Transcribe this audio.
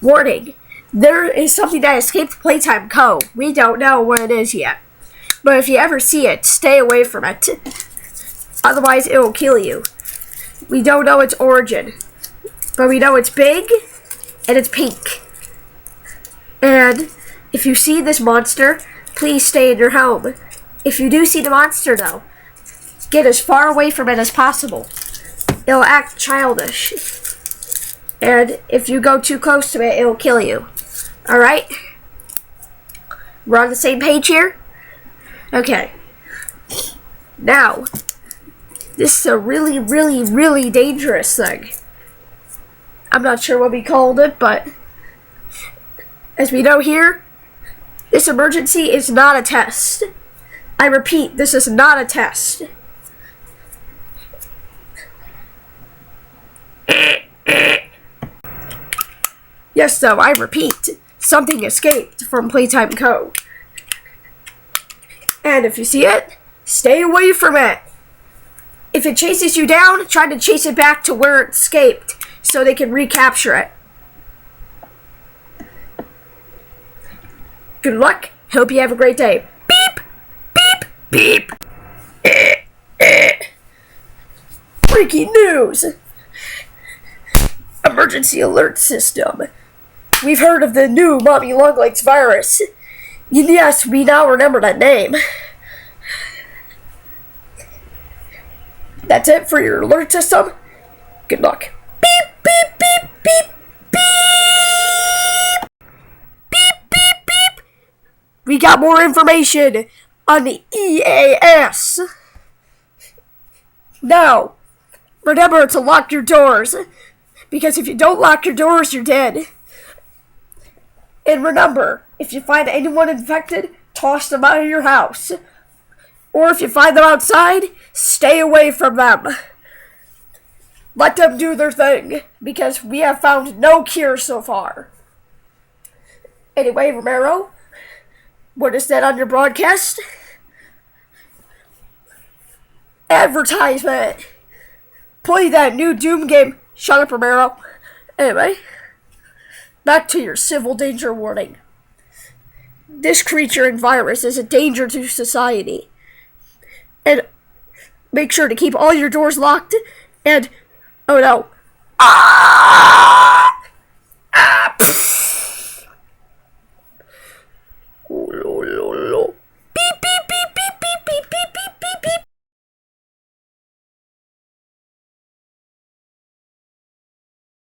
Warning, there is something that escaped Playtime Co. We don't know what it is yet. But if you ever see it, stay away from it. Otherwise, it will kill you. We don't know its origin. But we know it's big, and it's pink. And if you see this monster, please stay in your home. If you do see the monster, though, get as far away from it as possible. It'll act childish. And if you go too close to it, it'll kill you. Alright? We're on the same page here? Okay. Now, this is a really, really, really dangerous thing. I'm not sure what we called it, but as we know here, this emergency is not a test. I repeat, this is not a test. Yes, though, I repeat, something escaped from Playtime Co. And if you see it, stay away from it. If it chases you down, try to chase it back to where it escaped so they can recapture it. Good luck. Hope you have a great day. Beep! Beep! Beep! Breaking news! Emergency alert system. We've heard of the new Mommy Longlegs virus. Yes, we now remember that name. That's it for your alert system. Good luck. Beep, beep, beep, beep, beep. Beep, beep, beep. We got more information on the EAS. Now, remember to lock your doors. Because if you don't lock your doors, you're dead. And remember, if you find anyone infected, toss them out of your house. Or if you find them outside, stay away from them. Let them do their thing, because we have found no cure so far. Anyway, Romero, what is that on your broadcast? Advertisement. Play that new Doom game. Shut up, Romero. Anyway, back to your civil danger warning. This creature and virus is a danger to society. And make sure to keep all your doors locked and... oh no. Ah!